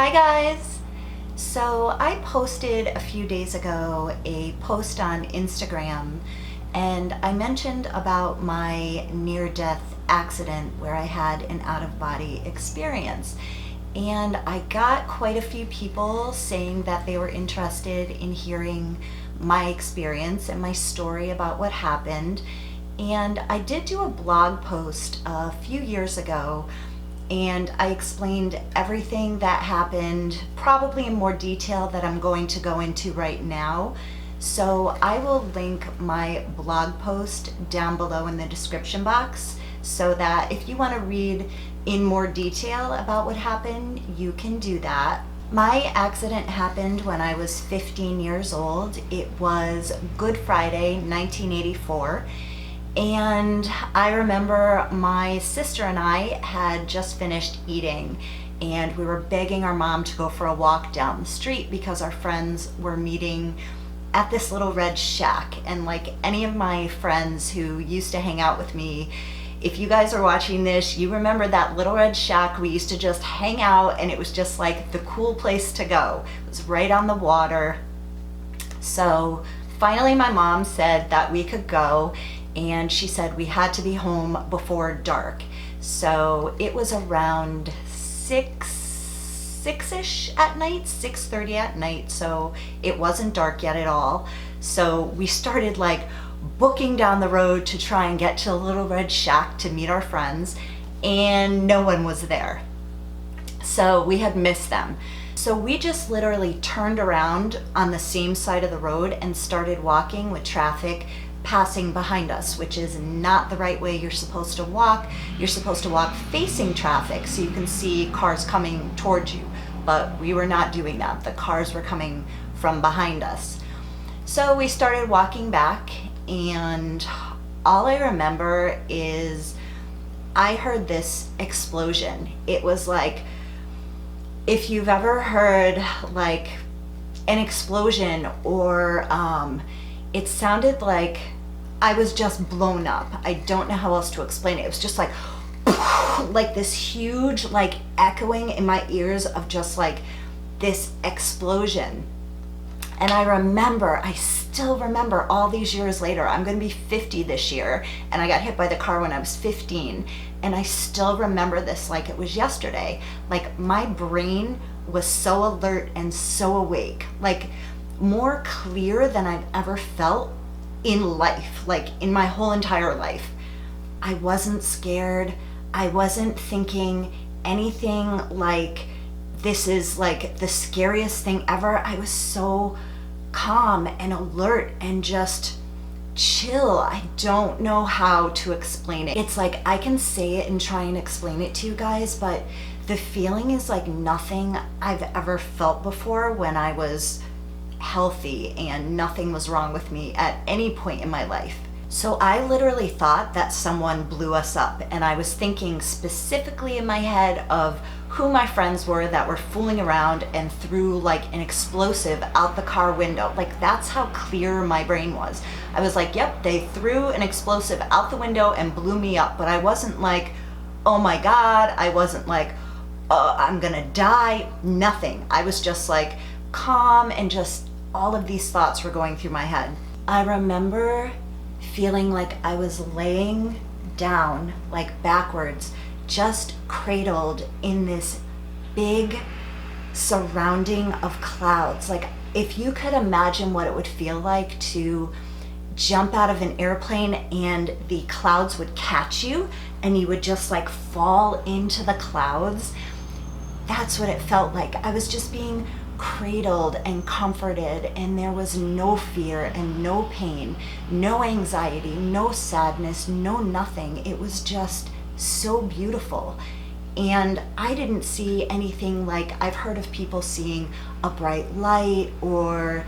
Hi guys! So I posted a few days ago a post on Instagram and I mentioned about my near-death accident where I had an out-of-body experience. And I got quite a few people saying that they were interested in hearing my experience and my story about what happened. And I did do a blog post a few years ago and I explained everything that happened, probably in more detail that I'm going to go into right now. So I will link my blog post down below in the description box so that if you want to read in more detail about what happened, you can do that. My accident happened when I was 15 years old. It was Good Friday, 1984. And I remember my sister and I had just finished eating and we were begging our mom to go for a walk down the street because our friends were meeting at this little red shack. And like any of my friends who used to hang out with me, if you guys are watching this, you remember that little red shack. We used to just hang out and it was just like the cool place to go. It was right on the water. So finally my mom said that we could go, and she said we had to be home before dark. So it was around six-ish at night, 6:30 at night, so it wasn't dark yet at all. So we started like booking down the road to try and get to a little red shack to meet our friends, and no one was there. So we had missed them. So we just literally turned around on the same side of the road and started walking with traffic passing behind us, which is not the right way you're supposed to walk. You're supposed to walk facing traffic so you can see cars coming towards you, but we were not doing that. The cars were coming from behind us. So we started walking back, and all I remember is I heard this explosion. It was like, if you've ever heard like an explosion, or it sounded like I was just blown up. I don't know how else to explain it. It was just like this huge like echoing in my ears of just like this explosion. And I still remember all these years later, I'm gonna be 50 this year, and I got hit by the car when I was 15, and I still remember this like it was yesterday. Like my brain was so alert and so awake, like more clear than I've ever felt in life, like in my whole entire life. I wasn't scared. I wasn't thinking anything like this is like the scariest thing ever. I was so calm and alert and just chill. I don't know how to explain it. It's like I can say it and try and explain it to you guys, but the feeling is like nothing I've ever felt before when I was healthy and nothing was wrong with me at any point in my life. So I literally thought that someone blew us up, and I was thinking specifically in my head of who my friends were that were fooling around and threw like an explosive out the car window. Like that's how clear my brain was. I was like, yep, they threw an explosive out the window and blew me up. But I wasn't like, oh my God. I wasn't like, oh, I'm gonna die. Nothing. I was just like calm, and just all of these thoughts were going through my head. I remember feeling like I was laying down, like backwards, just cradled in this big surrounding of clouds. Like if you could imagine what it would feel like to jump out of an airplane and the clouds would catch you and you would just like fall into the clouds. That's what it felt like. I was just being cradled and comforted, and there was no fear and no pain, no anxiety, no sadness, no nothing. It was just so beautiful. And I didn't see anything like I've heard of people seeing a bright light, or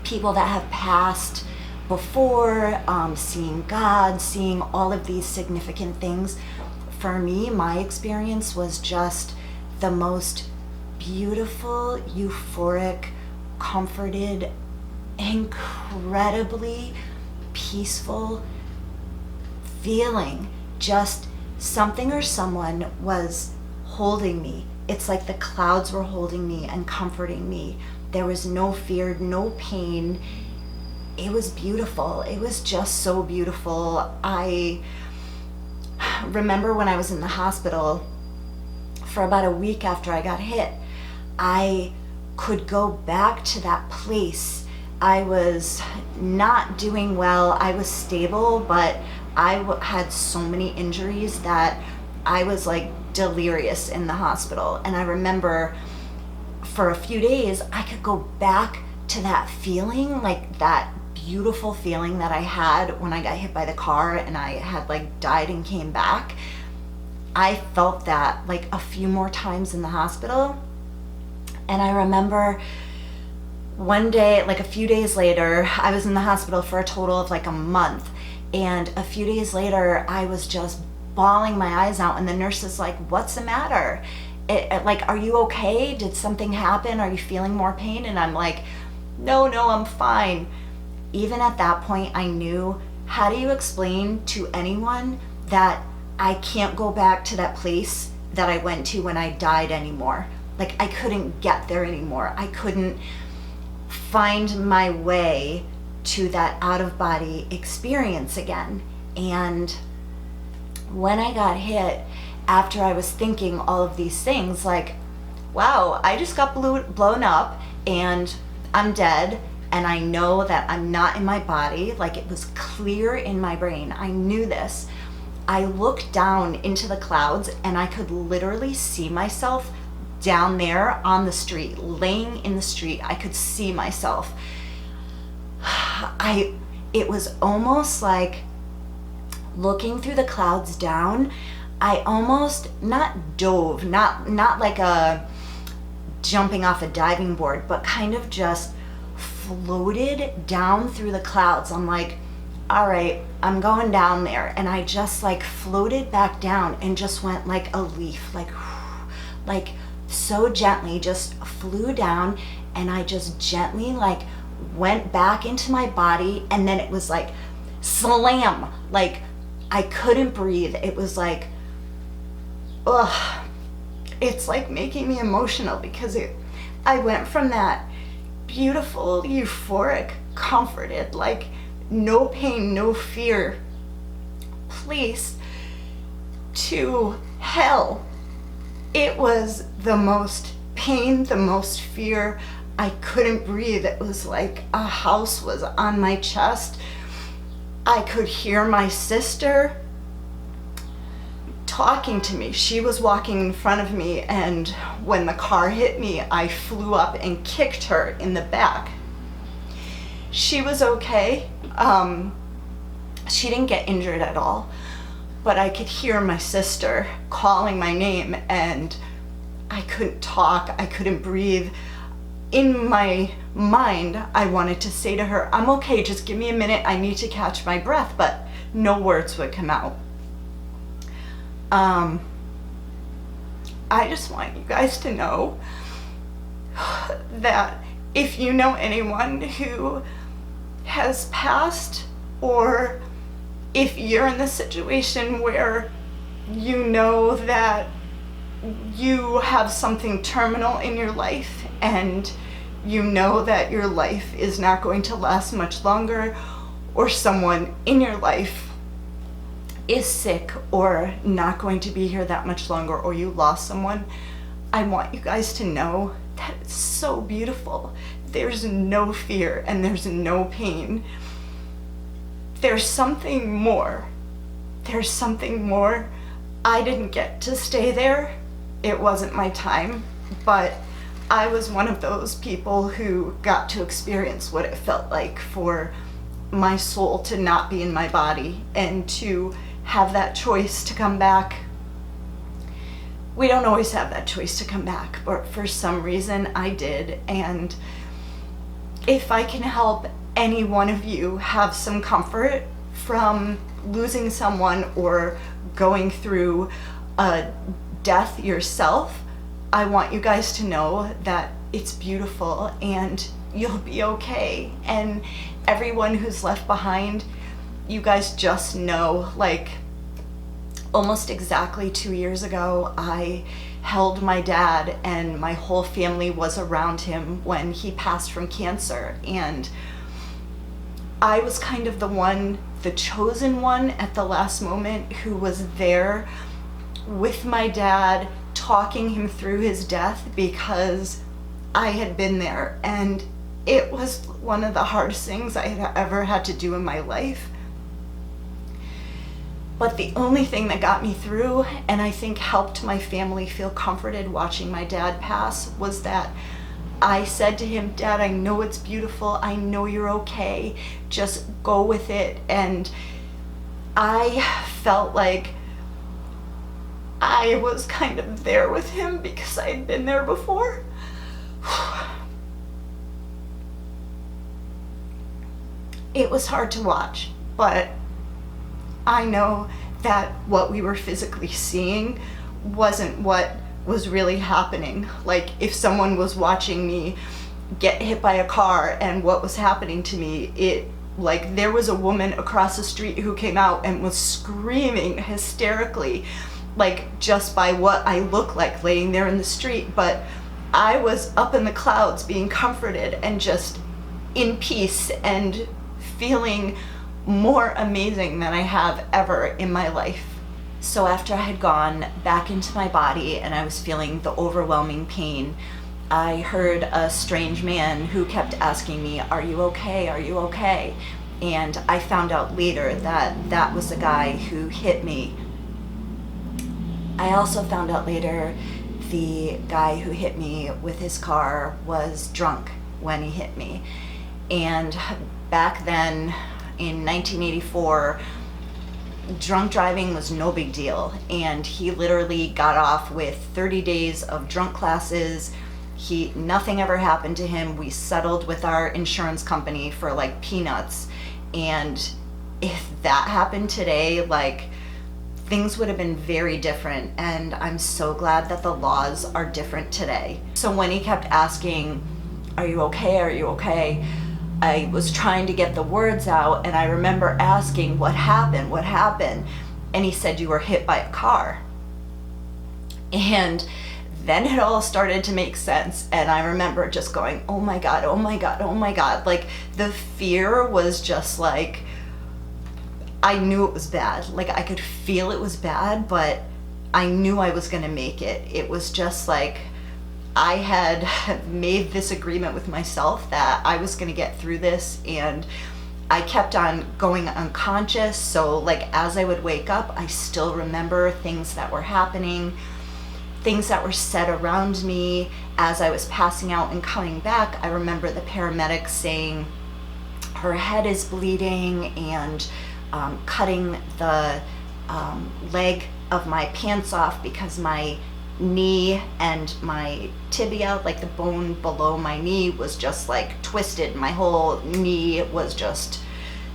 people that have passed before, seeing God, seeing all of these significant things. For me, my experience was just the most beautiful, euphoric, comforted, incredibly peaceful feeling. Just something or someone was holding me, it's like the clouds were holding me and comforting me. There was no fear, no pain. It was beautiful. It was just so beautiful. I remember when I was in the hospital for about a week after I got hit, I could go back to that place. I was not doing well. I was stable, but had so many injuries that I was like delirious in the hospital. And I remember for a few days, I could go back to that feeling, like that beautiful feeling that I had when I got hit by the car and I had like died and came back. I felt that like a few more times in the hospital. And I remember one day, like a few days later, I was in the hospital for a total of like a month. And a few days later, I was just bawling my eyes out. And the nurse is like, "What's the matter? Like, are you okay? Did something happen? Are you feeling more pain?" And I'm like, no, I'm fine. Even at that point, I knew, how do you explain to anyone that I can't go back to that place that I went to when I died anymore? Like, I couldn't get there anymore. I couldn't find my way to that out-of-body experience again. And when I got hit, after I was thinking all of these things, like, wow, I just got blown up and I'm dead, and I know that I'm not in my body. Like, it was clear in my brain. I knew this. I looked down into the clouds and I could literally see myself down there on the street, laying in the street. I could see myself. It was almost like looking through the clouds down. I almost not dove, not like a jumping off a diving board, but kind of just floated down through the clouds. I'm like, all right, I'm going down there. And I just like floated back down and just went like a leaf, like so gently, just flew down. And I just gently like went back into my body. And then it was like slam, like I couldn't breathe. It was like, ugh, it's like making me emotional because I went from that beautiful, euphoric, comforted, like no pain, no fear place to hell. It was the most pain, the most fear. I couldn't breathe. It was like a house was on my chest. I could hear my sister talking to me. She was walking in front of me, and when the car hit me, I flew up and kicked her in the back. She was okay. She didn't get injured at all, but I could hear my sister calling my name, and I couldn't talk. I couldn't breathe. In my mind, I wanted to say to her, "I'm okay, just give me a minute. I need to catch my breath," but no words would come out. I just want you guys to know that if you know anyone who has passed, or if you're in the situation where you know that you have something terminal in your life and you know that your life is not going to last much longer, or someone in your life is sick or not going to be here that much longer, or you lost someone, I want you guys to know that it's so beautiful. There's no fear and there's no pain. There's something more. There's something more. I didn't get to stay there. It wasn't my time, but I was one of those people who got to experience what it felt like for my soul to not be in my body and to have that choice to come back. We don't always have that choice to come back, but for some reason I did. And if I can help any one of you have some comfort from losing someone or going through a death yourself, I want you guys to know that it's beautiful and you'll be okay. And everyone who's left behind, you guys just know, like almost exactly 2 years ago, I held my dad, and my whole family was around him when he passed from cancer. And I was kind of the chosen one at the last moment, who was there with my dad, talking him through his death, because I had been there, and it was one of the hardest things I had ever had to do in my life. But the only thing that got me through, and I think helped my family feel comforted watching my dad pass, was that I said to him, "Dad, I know it's beautiful. I know you're okay. Just go with it." And I felt like I was kind of there with him because I had been there before. It was hard to watch, but I know that what we were physically seeing wasn't what was really happening. Like, if someone was watching me get hit by a car and what was happening to me, like, there was a woman across the street who came out and was screaming hysterically, like, just by what I look like laying there in the street. But I was up in the clouds being comforted and just in peace and feeling more amazing than I have ever in my life. So after I had gone back into my body and I was feeling the overwhelming pain, I heard a strange man who kept asking me, "Are you okay? Are you okay?" And I found out later that that was the guy who hit me. I also found out later the guy who hit me with his car was drunk when he hit me. And back then, in 1984, drunk driving was no big deal, and he literally got off with 30 days of drunk classes. Nothing ever happened to him. We settled with our insurance company for like peanuts, and if that happened today, like, things would have been very different. And I'm so glad that the laws are different today. So when he kept asking, "Are you okay? Are you okay?" I was trying to get the words out, and I remember asking, "What happened? What happened?" And he said, "You were hit by a car." And then it all started to make sense, and I remember just going, "Oh my God, oh my God, oh my God." Like, the fear was just like, I knew it was bad. Like, I could feel it was bad, but I knew I was gonna make it. It was just like, I had made this agreement with myself that I was gonna get through this, and I kept on going unconscious. So like, as I would wake up, I still remember things that were happening, things that were said around me. As I was passing out and coming back, I remember the paramedics saying, "Her head is bleeding," and cutting the leg of my pants off because my knee and my tibia, like the bone below my knee, was just like twisted. My whole knee was just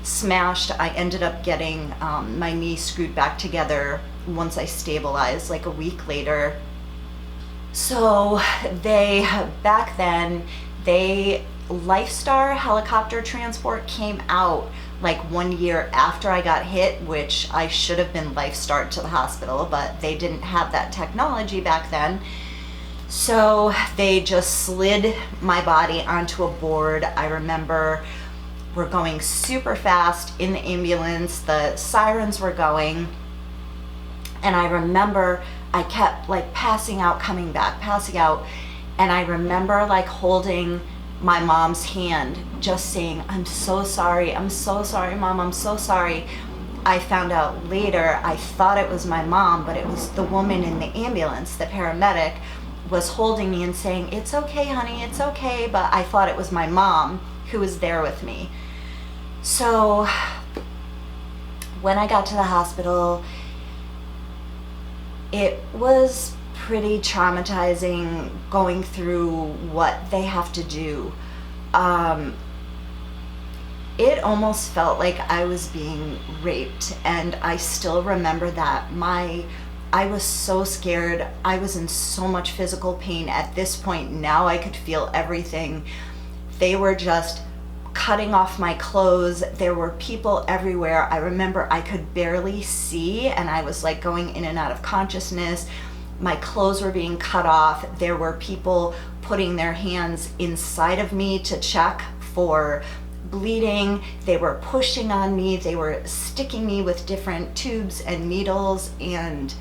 smashed. I ended up getting my knee screwed back together once I stabilized, like a week later. So back then, Lifestar helicopter transport came out like 1 year after I got hit, which I should have been Lifestar to the hospital, but they didn't have that technology back then. So they just slid my body onto a board. I remember we're going super fast in the ambulance, the sirens were going, and I remember I kept like passing out, coming back, passing out, and I remember like holding my mom's hand, just saying, "I'm so sorry, Mom, I'm so sorry." I found out later, I thought it was my mom, but it was the woman in the ambulance, the paramedic, was holding me and saying, "It's okay, honey, it's okay," but I thought it was my mom who was there with me. So when I got to the hospital, it was pretty traumatizing going through what they have to do. It almost felt like I was being raped, and I still remember that. I was so scared. I was in so much physical pain at this point. Now I could feel everything. They were just cutting off my clothes. There were people everywhere. I remember I could barely see, and I was like going in and out of consciousness. My clothes were being cut off. There were people putting their hands inside of me to check for bleeding. They were pushing on me. They were sticking me with different tubes and needles, and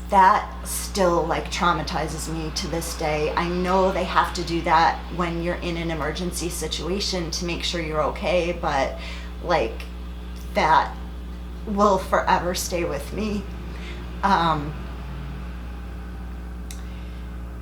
that still like traumatizes me to this day. I know they have to do that when you're in an emergency situation to make sure you're okay, but like that will forever stay with me.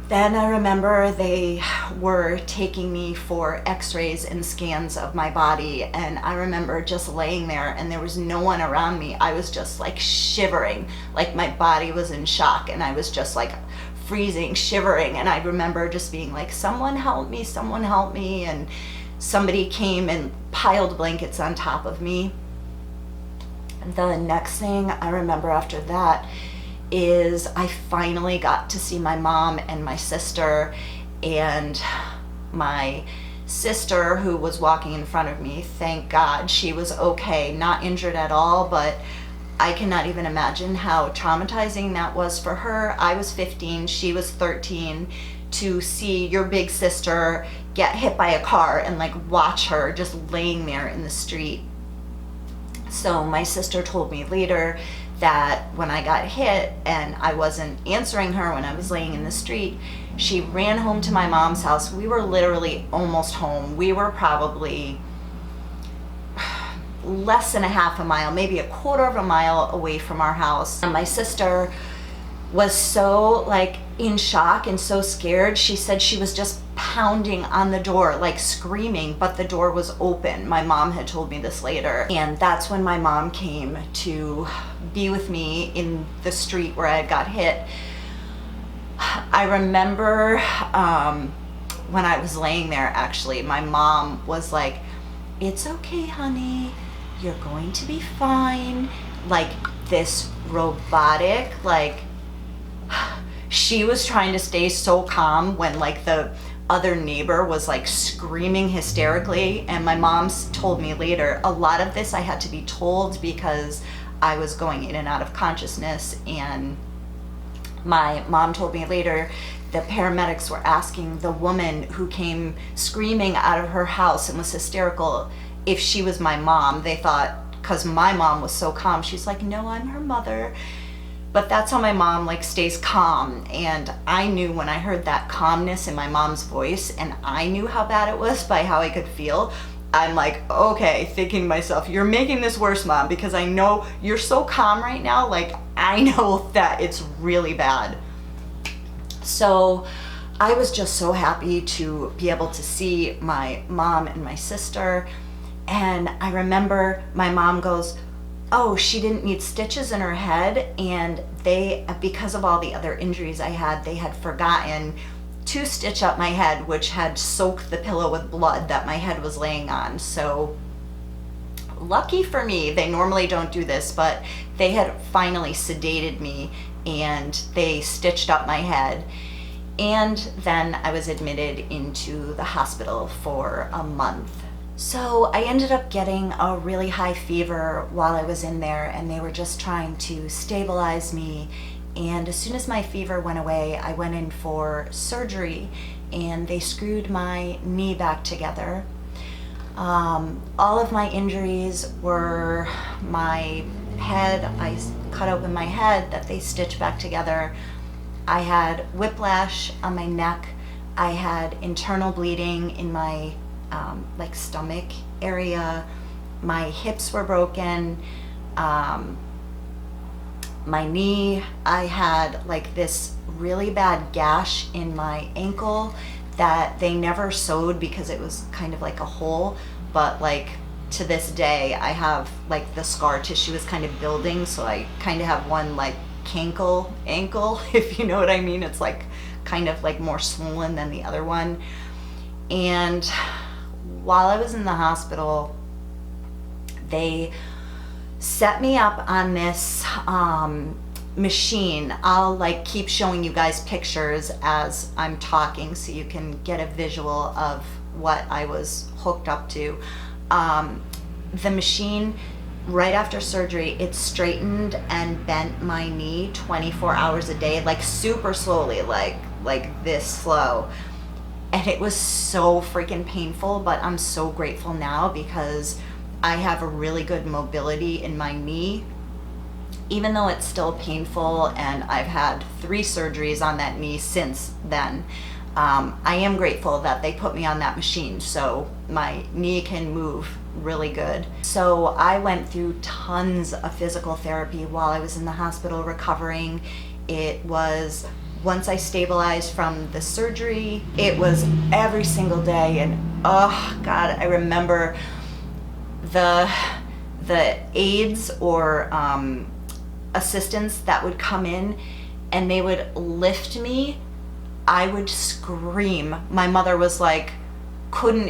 Then I remember they were taking me for x-rays and scans of my body, and I remember just laying there and there was no one around me. I was just like shivering, like my body was in shock, and I was just like freezing, shivering, and I remember just being like, someone help me, someone help me, and somebody came and piled blankets on top of me. The next thing I remember after that is I finally got to see my mom and my sister, and my sister, who was walking in front of me, thank God she was okay, not injured at all, but I cannot even imagine how traumatizing that was for her. I was 15, she was 13, to see your big sister get hit by a car and like watch her just laying there in the street. So my sister told me later that when I got hit and I wasn't answering her when I was laying in the street, she ran home to my mom's house. We were literally almost home. We were probably less than a half a mile, maybe a quarter of a mile away from our house. And my sister was so like in shock and so scared. She said she was just pounding on the door, like screaming, but the door was open. My mom had told me this later. And that's when my mom came to be with me in the street where I had got hit. I remember when I was laying there, actually, my mom was like, "It's okay, honey, you're going to be fine." Like this robotic, like, she was trying to stay so calm when like the other neighbor was like screaming hysterically. And my mom's told me later, a lot of this I had to be told because I was going in and out of consciousness. And my mom told me later the paramedics were asking the woman who came screaming out of her house and was hysterical if she was my mom. They thought, because my mom was so calm, she's like, "No, I'm her mother." But that's how my mom like stays calm. And I knew when I heard that calmness in my mom's voice, and I knew how bad it was by how I could feel, I'm like, okay, thinking to myself, you're making this worse, Mom, because I know you're so calm right now. Like, I know that it's really bad. So I was just so happy to be able to see my mom and my sister. And I remember my mom goes, "Oh, she didn't need stitches in her head." And they, because of all the other injuries I had, they had forgotten to stitch up my head, which had soaked the pillow with blood that my head was laying on. So lucky for me, they normally don't do this, but they had finally sedated me and they stitched up my head. And then I was admitted into the hospital for a month. So I ended up getting a really high fever while I was in there, and they were just trying to stabilize me. And as soon as my fever went away, I went in for surgery, and they screwed my knee back together. All of my injuries were my head. I cut open my head that they stitched back together. I had whiplash on my neck. I had internal bleeding in my like stomach area. My hips were broken. My knee, I had like this really bad gash in my ankle that they never sewed because it was kind of like a hole, but like to this day I have like the scar tissue is kind of building, so I kind of have one like cankle ankle, if you know what I mean. It's like kind of like more swollen than the other one. And while I was in the hospital, they set me up on this machine. I'll like keep showing you guys pictures as I'm talking so you can get a visual of what I was hooked up to. The machine right after surgery, it straightened and bent my knee 24 hours a day, like super slowly, like this slow. And it was so freaking painful, but I'm so grateful now because I have a really good mobility in my knee. Even though it's still painful and I've had 3 surgeries on that knee since then, I am grateful that they put me on that machine so my knee can move really good. So I went through tons of physical therapy while I was in the hospital recovering. It was, once I stabilized from the surgery, it was every single day. And oh God, I remember the aides or assistants that would come in and they would lift me. I would scream. My mother was like,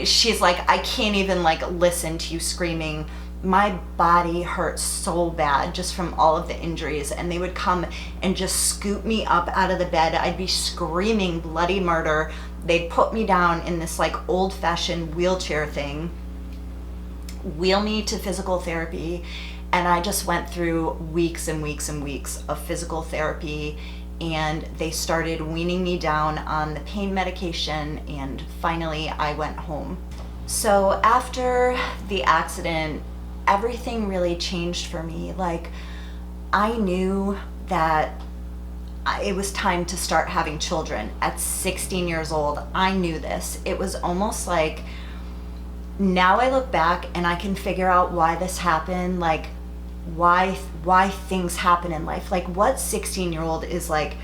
she's like, I can't even like listen to you screaming. My body hurt so bad just from all of the injuries, and they would come and just scoop me up out of the bed. I'd be screaming bloody murder. They'd put me down in this like old-fashioned wheelchair thing, wheel me to physical therapy, and I just went through weeks and weeks and weeks of physical therapy, and they started weaning me down on the pain medication, and finally I went home. So after the accident, everything really changed for me. Like, I knew that it was time to start having children. At 16 years old, I knew this. It was almost like, now I look back and I can figure out why this happened, like why things happen in life. Like, what 16-year-old is like,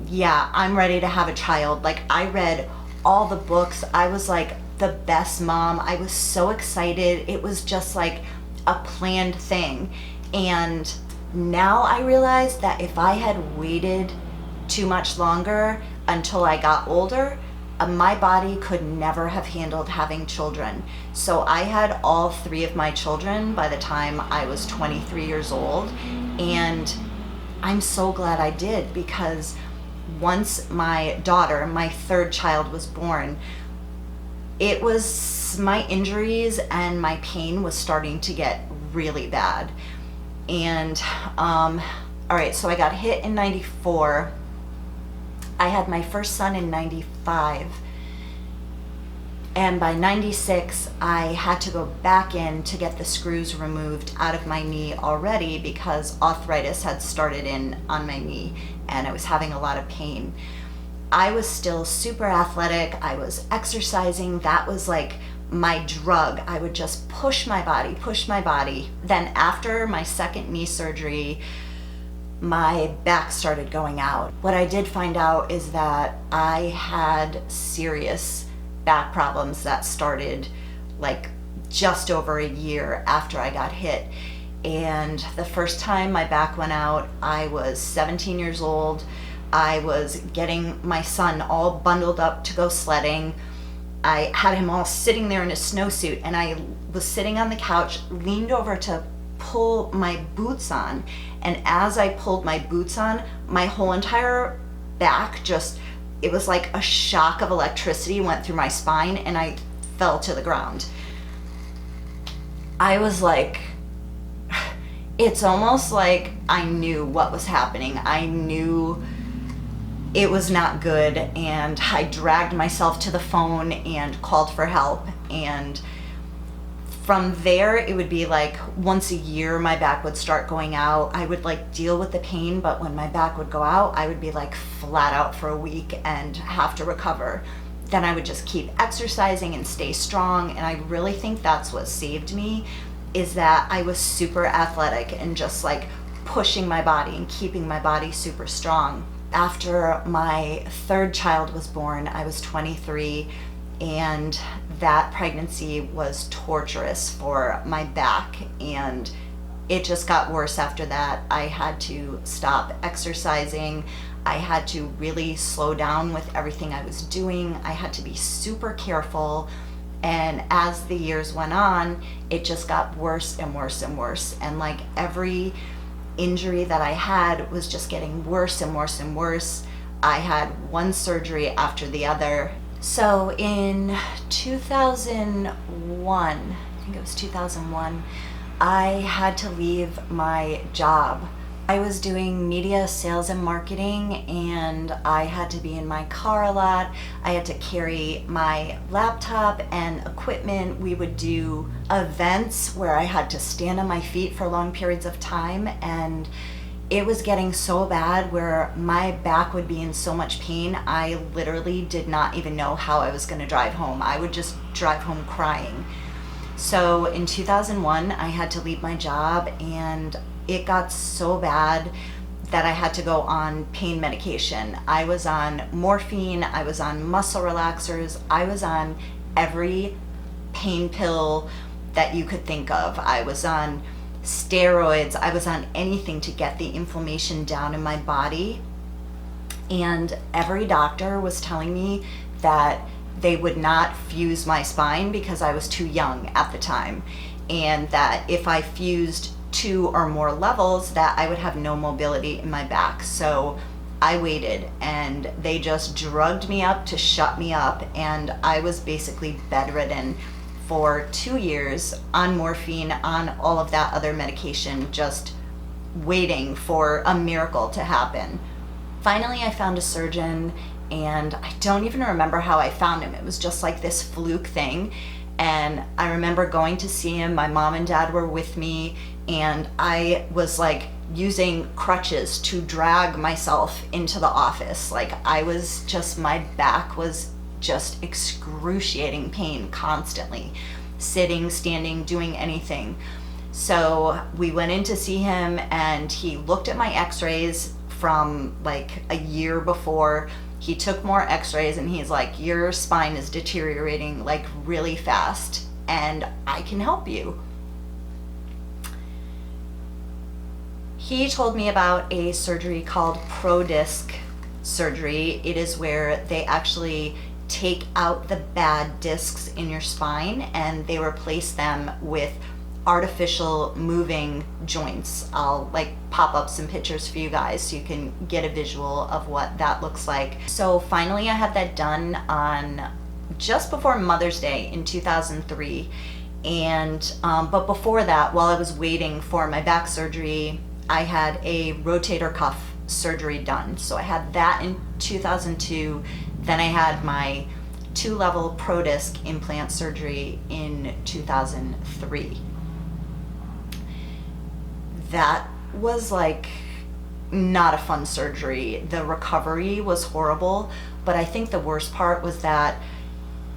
yeah, I'm ready to have a child. Like, I read all the books. I was like the best mom. I was so excited. It was just like a planned thing. And now I realize that if I had waited too much longer until I got older, my body could never have handled having children. So I had all 3 of my children by the time I was 23 years old. And I'm so glad I did, because once my daughter, my 3rd child, was born, it was, my injuries and my pain was starting to get really bad. And all right, so I got hit in 94. I had my first son in 95, and by 96 I had to go back in to get the screws removed out of my knee already, because arthritis had started in on my knee and I was having a lot of pain. I was still super athletic. I was exercising. That was like my drug. I would just push my body, push my body. Then after my 2nd knee surgery, my back started going out. What I did find out is that I had serious back problems that started like just over a year after I got hit. And the first time my back went out, I was 17 years old. I was getting my son all bundled up to go sledding. I had him all sitting there in a snowsuit, and I was sitting on the couch, leaned over to pull my boots on, and as I pulled my boots on, my whole entire back just, it was like a shock of electricity went through my spine, and I fell to the ground. I was like, it's almost like I knew what was happening. I knew it was not good, and I dragged myself to the phone and called for help. And from there, it would be like once a year my back would start going out. I would like deal with the pain, but when my back would go out, I would be like flat out for a week and have to recover. Then I would just keep exercising and stay strong. And I really think that's what saved me, is that I was super athletic and just like pushing my body and keeping my body super strong. After my 3rd child was born, I was 23, and that pregnancy was torturous for my back, and it just got worse after that. I had to stop exercising. I had to really slow down with everything I was doing. I had to be super careful. And as the years went on, it just got worse and worse and worse. And like every injury that I had was just getting worse and worse and worse. I had one surgery after the other. So in 2001, I think it was 2001, I had to leave my job. I was doing media sales and marketing, and I had to be in my car a lot. I had to carry my laptop and equipment. We would do events where I had to stand on my feet for long periods of time, and it was getting so bad where my back would be in so much pain, I literally did not even know how I was going to drive home. I would just drive home crying. So in 2001, I had to leave my job, and it got so bad that I had to go on pain medication. I was on morphine, I was on muscle relaxers, I was on every pain pill that you could think of. I was on steroids, I was on anything to get the inflammation down in my body. And every doctor was telling me that they would not fuse my spine because I was too young at the time, and that if I fused 2 or more levels, that I would have no mobility in my back. So I waited, and they just drugged me up to shut me up, and I was basically bedridden for 2 years on morphine, on all of that other medication, just waiting for a miracle to happen. Finally, I found a surgeon, and I don't even remember how I found him. It was just like this fluke thing. And I remember going to see him. My mom and dad were with me, and I was like using crutches to drag myself into the office. Like, I was just, my back was just excruciating pain constantly, sitting, standing, doing anything. So we went in to see him, and he looked at my x-rays from like a year before. He took more x-rays, and he's like, your spine is deteriorating like really fast, and I can help you. He told me about a surgery called ProDisc surgery. It is where they actually take out the bad discs in your spine, and they replace them with artificial moving joints. I'll like pop up some pictures for you guys so you can get a visual of what that looks like. So finally I had that done on just before Mother's Day in 2003. And but before that, while I was waiting for my back surgery, I had a rotator cuff surgery done. So I had that in 2002. Then I had my 2-level ProDisc implant surgery in 2003. That was like not a fun surgery. The recovery was horrible, but I think the worst part was that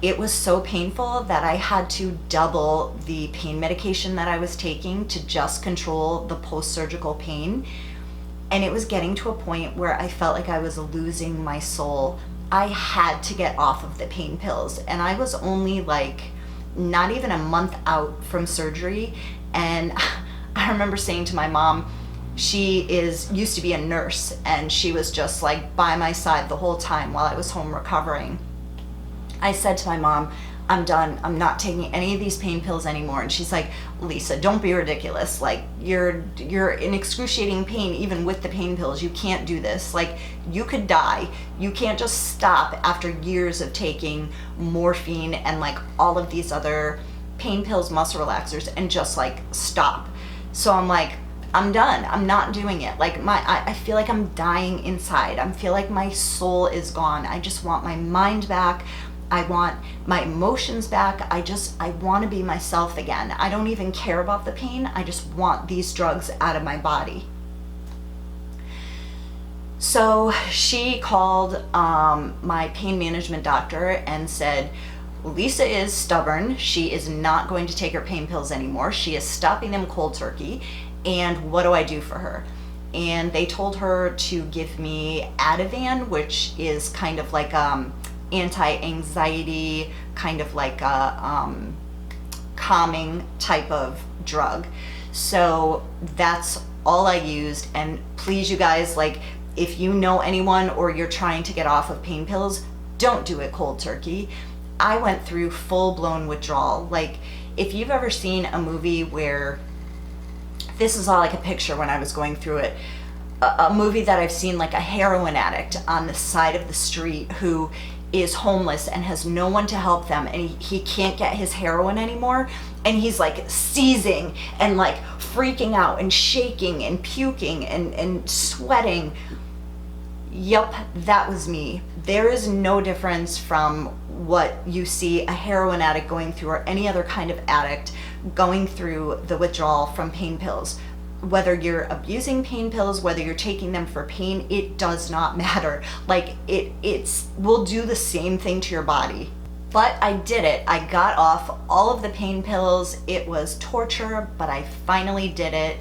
it was so painful that I had to double the pain medication that I was taking to just control the post-surgical pain. And it was getting to a point where I felt like I was losing my soul. I had to get off of the pain pills, and I was only like not even a month out from surgery. And I remember saying to my mom, she used to be a nurse, and she was just like by my side the whole time while I was home recovering. I said to my mom, I'm done. I'm not taking any of these pain pills anymore. And she's like, Lisa, don't be ridiculous. Like, you're in excruciating pain even with the pain pills. You can't do this. Like, you could die. You can't just stop after years of taking morphine and like all of these other pain pills, muscle relaxers, and just like stop. So I'm like, I'm done. I'm not doing it. Like, I feel like I'm dying inside. I feel like my soul is gone. I just want my mind back. I want my emotions back. I want to be myself again. I don't even care about the pain. I just want these drugs out of my body. So she called my pain management doctor and said, Lisa is stubborn. She is not going to take her pain pills anymore. She is stopping them cold turkey. And what do I do for her? And they told her to give me Ativan, which is kind of like anti-anxiety, kind of like a calming type of drug. So that's all I used. And please, you guys, like, if you know anyone or you're trying to get off of pain pills, don't do it cold turkey. I went through full-blown withdrawal. Like, if you've ever seen a movie where, this is all I could picture when I was going through it, a movie that I've seen, like a heroin addict on the side of the street who is homeless and has no one to help them, and he can't get his heroin anymore, and he's like seizing and like freaking out and shaking and puking and sweating. Yup, that was me. There is no difference from what you see a heroin addict going through or any other kind of addict going through the withdrawal from pain pills. Whether you're abusing pain pills, whether you're taking them for pain, it does not matter. Like it's will do the same thing to your body. But I did it. I got off all of the pain pills. It was torture, but I finally did it.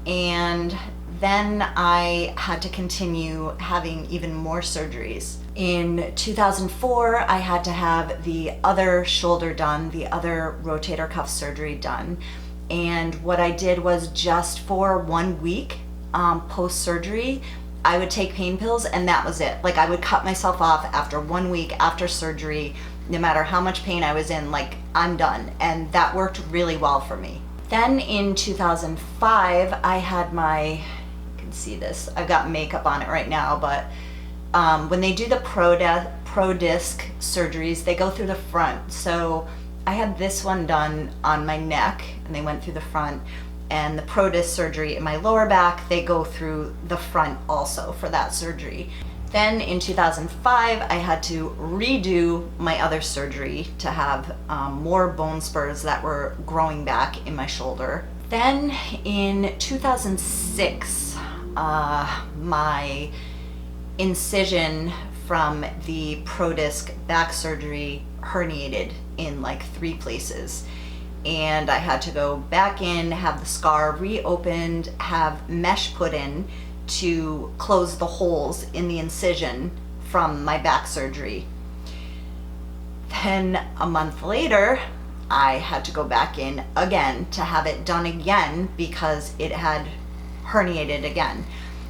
And then I had to continue having even more surgeries. In 2004, I had to have the other shoulder done, the other rotator cuff surgery done. And what I did was just for 1 week post-surgery, I would take pain pills and that was it. Like I would cut myself off after 1 week after surgery, no matter how much pain I was in, like I'm done. And that worked really well for me. Then in 2005, I had my, you can see this, I've got makeup on it right now, but when they do the pro disc surgeries, they go through the front. So I had this one done on my neck and they went through the front, and the pro disc surgery in my lower back, they go through the front also for that surgery. Then in 2005, I had to redo my other surgery to have more bone spurs that were growing back in my shoulder. Then in 2006, my incision from the pro disc back surgery herniated in like 3 places. And I had to go back in, have the scar reopened, have mesh put in to close the holes in the incision from my back surgery. Then a month later, I had to go back in again to have it done again because it had herniated again.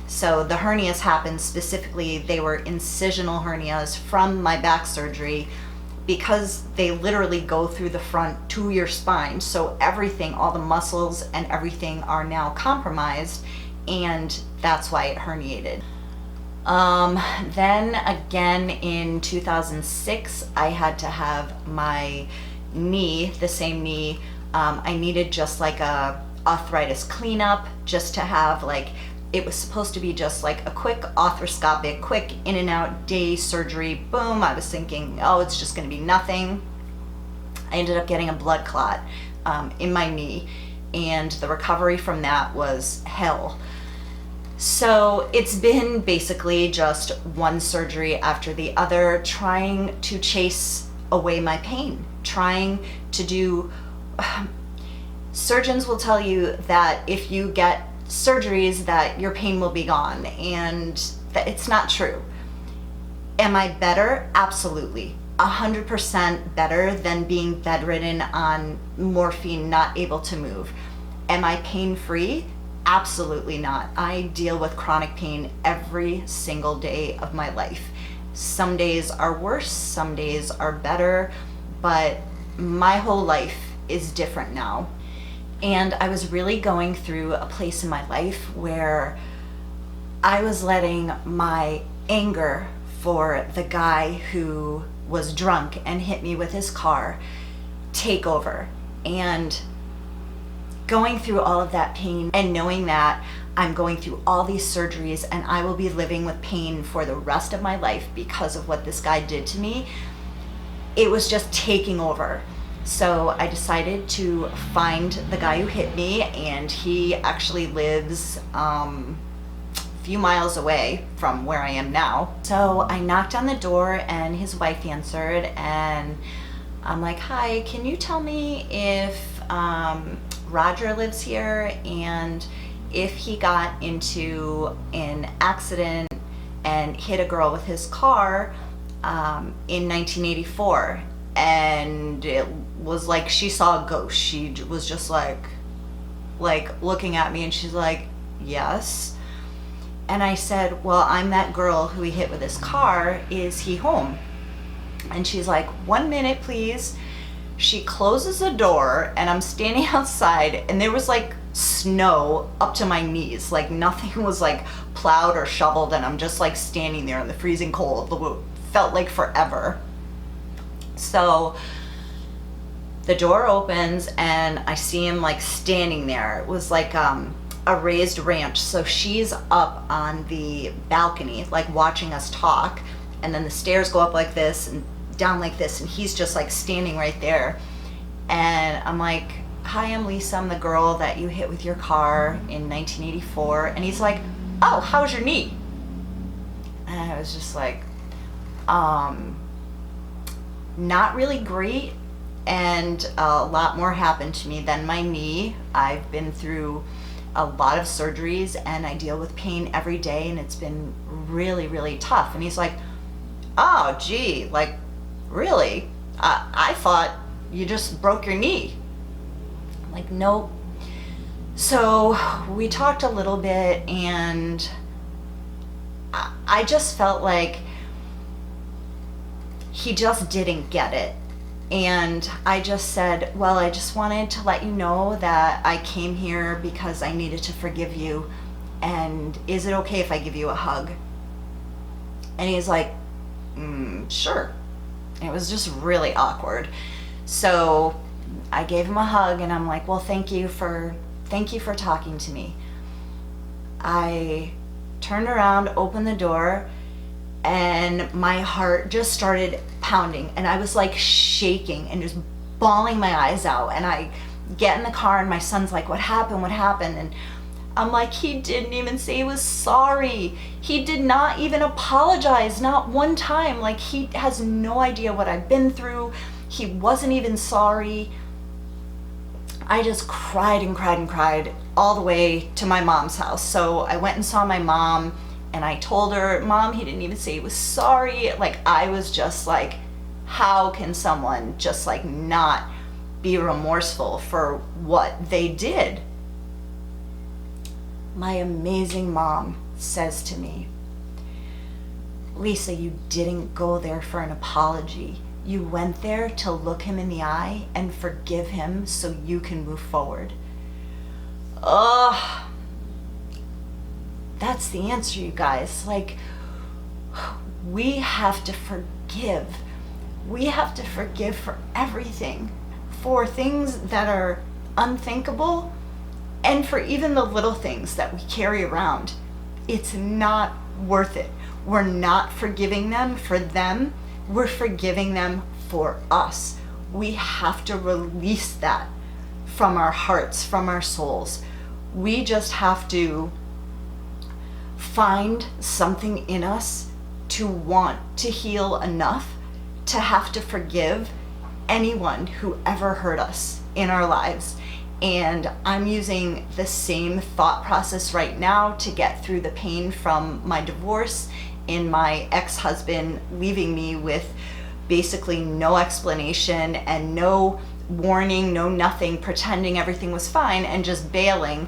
So the hernias happened specifically, they were incisional hernias from my back surgery because they literally go through the front to your spine. So everything, all the muscles and everything are now compromised, and that's why it herniated. Then again in 2006, I had to have my knee, the same knee, I needed just like a arthritis cleanup, just to have like, it was supposed to be just like a quick arthroscopic, quick in and out day surgery, boom. I was thinking, oh, it's just gonna be nothing. I ended up getting a blood clot in my knee, and the recovery from that was hell. So it's been basically just one surgery after the other, trying to chase away my pain, trying to do, surgeons will tell you that if you get surgeries that your pain will be gone, and that it's not true. Am I better? Absolutely. 100% better than being bedridden on morphine, not able to move. Am I pain-free? Absolutely not. I deal with chronic pain every single day of my life. Some days are worse, some days are better, but my whole life is different now. And I was really going through a place in my life where I was letting my anger for the guy who was drunk and hit me with his car take over. And going through all of that pain and knowing that I'm going through all these surgeries and I will be living with pain for the rest of my life because of what this guy did to me, it was just taking over. So I decided to find the guy who hit me, and he actually lives a few miles away from where I am now. So I knocked on the door and his wife answered, and I'm like, hi, can you tell me if Roger lives here and if he got into an accident and hit a girl with his car in 1984? And it was like she saw a ghost. She was just like looking at me, and she's like, yes. And I said, well, I'm that girl who he hit with his car. Is he home? And she's like, 1 minute, please. She closes the door, and I'm standing outside, and there was like snow up to my knees. Like nothing was like plowed or shoveled, and I'm just like standing there in the freezing cold felt like forever. So the door opens and I see him like standing there. It was like a raised ranch, so she's up on the balcony like watching us talk, and then the stairs go up like this and down like this, and he's just like standing right there. And I'm like, hi, I'm Lisa, I'm the girl that you hit with your car in 1984. And he's like, oh, how's your knee? And I was just like, not really great. And a lot more happened to me than my knee. I've been through a lot of surgeries and I deal with pain every day, and it's been really, really tough. And he's like, oh, gee, like, really? I thought you just broke your knee. I'm like, nope. So we talked a little bit, and I just felt like he just didn't get it. And I just said, well, I just wanted to let you know that I came here because I needed to forgive you. And is it okay if I give you a hug? And he's like, sure. And it was just really awkward. So I gave him a hug, and I'm like, well, thank you for talking to me. I turned around, opened the door, and my heart just started pounding, and I was like shaking and just bawling my eyes out. And I get in the car, and my son's like, what happened? And I'm like, he didn't even say he was sorry. He did not even apologize, not one time. Like, he has no idea what I've been through. He wasn't even sorry. I just cried and cried and cried all the way to my mom's house. So I went and saw my mom, and I told her, Mom, he didn't even say he was sorry. Like, I was just like, how can someone just like not be remorseful for what they did? My amazing mom says to me, Lisa, you didn't go there for an apology. You went there to look him in the eye and forgive him so you can move forward. Ugh. That's the answer, you guys. Like, we have to forgive. We have to forgive for everything, for things that are unthinkable, and for even the little things that we carry around. It's not worth it. We're not forgiving them for them. We're forgiving them for us. We have to release that from our hearts, from our souls. We just have to find something in us to want to heal enough to have to forgive anyone who ever hurt us in our lives. And I'm using the same thought process right now to get through the pain from my divorce and my ex-husband leaving me with basically no explanation and no warning, no nothing, pretending everything was fine and just bailing.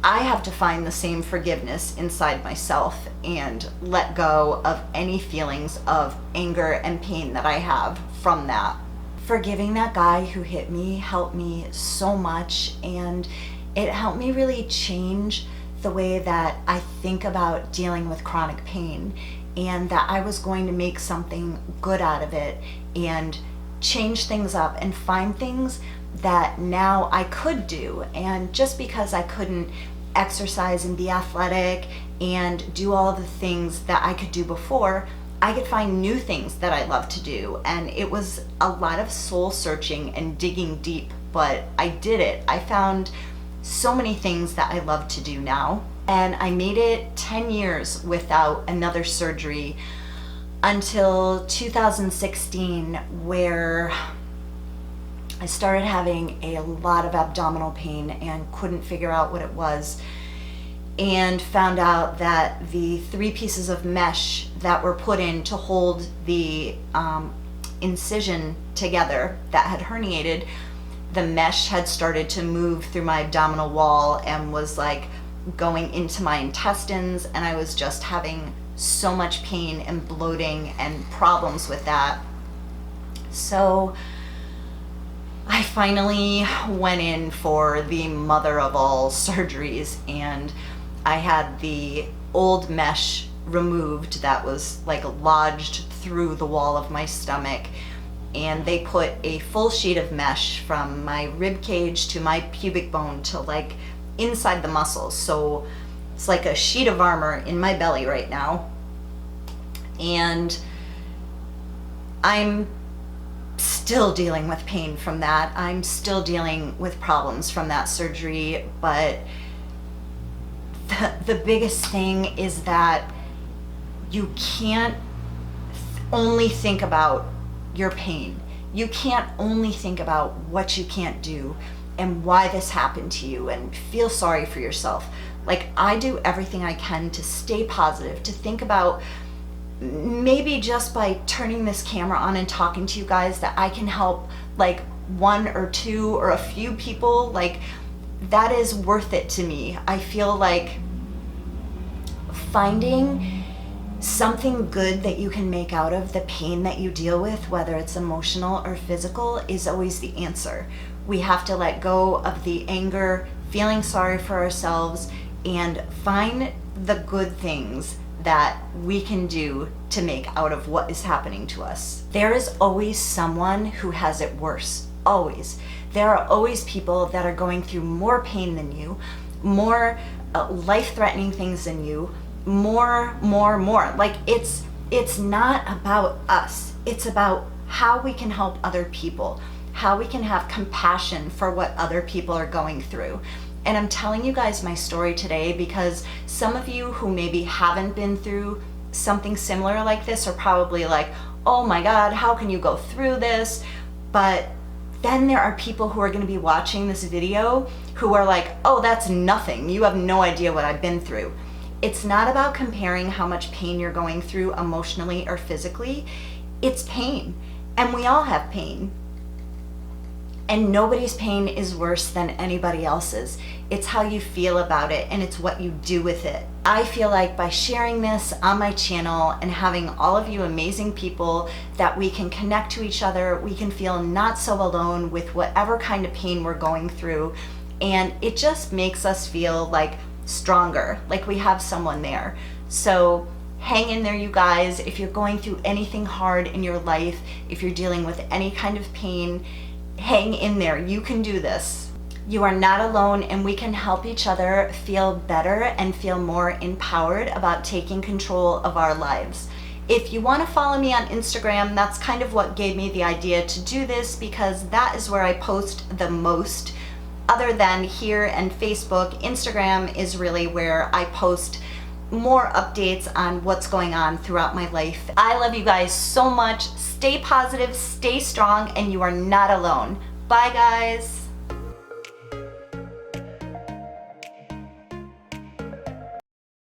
I have to find the same forgiveness inside myself and let go of any feelings of anger and pain that I have from that. Forgiving that guy who hit me helped me so much, and it helped me really change the way that I think about dealing with chronic pain, and that I was going to make something good out of it and change things up and find things that now I could do. And just because I couldn't exercise and be athletic and do all of the things that I could do before, I could find new things that I love to do. And it was a lot of soul searching and digging deep, but I did it. I found so many things that I love to do now. And I made it 10 years without another surgery until 2016, where I started having a lot of abdominal pain and couldn't figure out what it was, and found out that the 3 pieces of mesh that were put in to hold the incision together that had herniated, the mesh had started to move through my abdominal wall and was like going into my intestines, and I was just having so much pain and bloating and problems with that. So I finally went in for the mother of all surgeries, and I had the old mesh removed that was like lodged through the wall of my stomach, and they put a full sheet of mesh from my rib cage to my pubic bone to like inside the muscles. So it's like a sheet of armor in my belly right now. And I'm still dealing with pain from that. I'm still dealing with problems from that surgery, but the biggest thing is that you can't only think about your pain. You can't only think about what you can't do and why this happened to you and feel sorry for yourself. Like, I do everything I can to stay positive, to think about maybe just by turning this camera on and talking to you guys that I can help like one or two or a few people. Like, that is worth it to me. I feel like finding something good that you can make out of the pain that you deal with, whether it's emotional or physical, is always the answer. We have to let go of the anger, feeling sorry for ourselves, and find the good things that we can do to make out of what is happening to us. There is always someone who has it worse. Always. There are always people that are going through more pain than you, more life-threatening things than you, more. Like, it's not about us. It's about how we can help other people, how we can have compassion for what other people are going through. And I'm telling you guys my story today because some of you who maybe haven't been through something similar like this are probably like, oh my God, how can you go through this? But then there are people who are going to be watching this video who are like, oh, that's nothing. You have no idea what I've been through. It's not about comparing how much pain you're going through emotionally or physically. It's pain. And we all have pain. And nobody's pain is worse than anybody else's. It's how you feel about it, and it's what you do with it. I feel like by sharing this on my channel and having all of you amazing people that we can connect to each other, we can feel not so alone with whatever kind of pain we're going through. And it just makes us feel like stronger, like we have someone there. So hang in there, you guys. If you're going through anything hard in your life, if you're dealing with any kind of pain, hang in there. You can do this. You are not alone, and we can help each other feel better and feel more empowered about taking control of our lives. If you want to follow me on Instagram, that's kind of what gave me the idea to do this, because that is where I post the most. Other than here and Facebook, Instagram is really where I post more updates on what's going on throughout my life. I love you guys so much. Stay positive, stay strong, and you are not alone. Bye, guys.